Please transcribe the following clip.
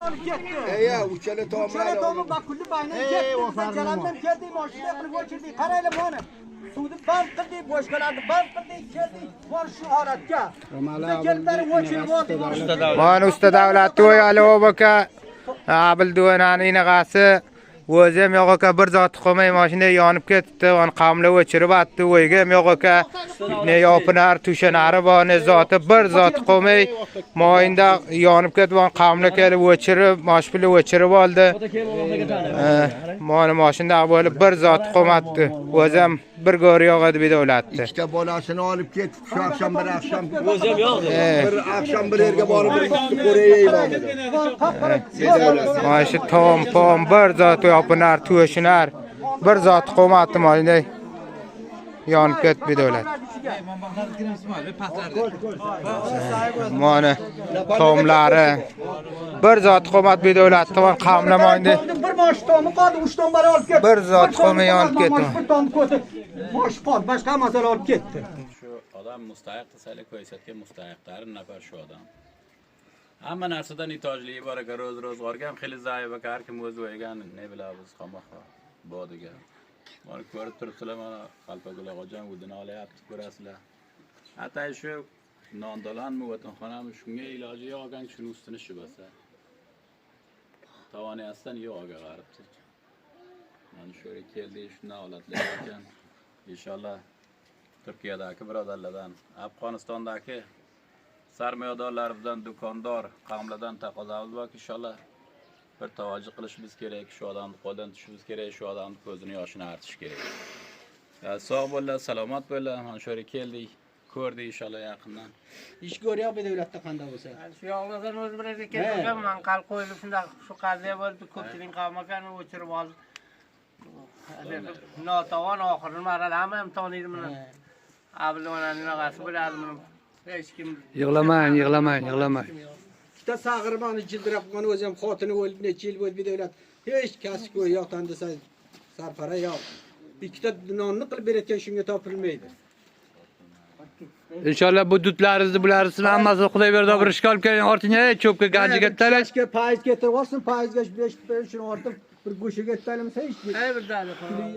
Ya uchala tom. Uchala tom bak kulli bayna ketdi. Jalandan keldi, mashina qilib o'chirdi. Qarayli mana. Suvni band qildi, boshqalarni band qildi, keldi. Bor shu holatga. Keliblar o'chirib oldi. Mana usta davlatni o'yali o'baka. Abil duvanani inag'asi. O'zim yo'q aka bir zot qo'may mashina yonib ketdi. Onu qamlab o'chirib atdi. O'yga yo'q aka. Ne yopinar, tushanari bor, ne zoti bir zot qo'may moyinda yonib ketdi. Onu qamlab kelib o'chirib, mashpili o'chirib oldi. Mana mashina bo'lib bir zot qo'matdi. O'zim bir go'r yo'q edi bidavlatdi. İşte bolasını alıp ketdi. Şu akşam bir akşam. O'zim yo'q. Bir akşam bir yerga borib ko'rayman. Mana shu tom bir zot yopinar, tushanar. Bir zot qo'matdi mashina. Yonib ketdi bidavlat. Mana tomlari bir zot qo'mat bidavlatni van qamlamaydi. Bir moshtomi qoldi, 3 ton bari olib ketdi. Bir zot qo'may yonib ketdi. Bir ton ko'tib. Mosh qoldi, boshqa masala olib ketdi. Shu odam mustahiq desalik ko'rsatgan mustahiqlari nafar shu odam. Hamma narsadan itojli bor ekan, ro'zg'orga ham xili zaif ekan, har kim o'zi o'ygan, ne bilamiz, qamoqqa bodiga. Mana ko'rib turibsizlar, mana Xalpagul Og'ajon o'dini olyapti, ko'rasizlar. Hatto shu nondolanmi, vatanxonami shunga iloji yo'q ekan, shuni ustini shibasa. Tovoniyasidan yo'q g'aribdi. Mana shu yerga keldi, shunday holatlar ekan. İnşallah Türkiye'deki birodarlardan, Afg'onistondagi sarmoyadorlarimizdan, do'kondor, qamladan taqozomiz bor. İnşallah bir tavoji qilishimiz kerak, shu odamni qo'ldan tutishimiz kerak, shu odamni ko'zini yoshini artish kerak. Ya sog' bo'linglar, salomat bo'linglar. Mana shu yerga keldik, ko'rdik inshaalloh yaqindan. Ish ko'ryapti bidavlatda qanday bo'lsa. Shu yo'g'lardan o'z birga kelgan, men qalb qo'yilib shunda shu qarziya bo'ldi, ko'pchilik qavmakan o'chirib oldi. Notavon oxirini maralama ham taniydi buni. Abilovaning og'asi bo'ladi buni. Hech kim Yig'lamang. Ikkita sag'irmani jildirab qo'ygan o'zim xotini o'lib necha yil bo'ldi bidavlat. Hech kasb ko'y yo'qdan desa sarfara yo'q. Ikkita nonni qilib berayotgan shunga topilmaydi. İnşallah bu dutlarınızı bularınızın hammasini Xudoy berdi bir ishga olib keling. Ortingga cho'pga ganjiga talay. Payizga ketirib olsin, payizga 5 shuni ortib bir go'shaga talimsa hech. bir dali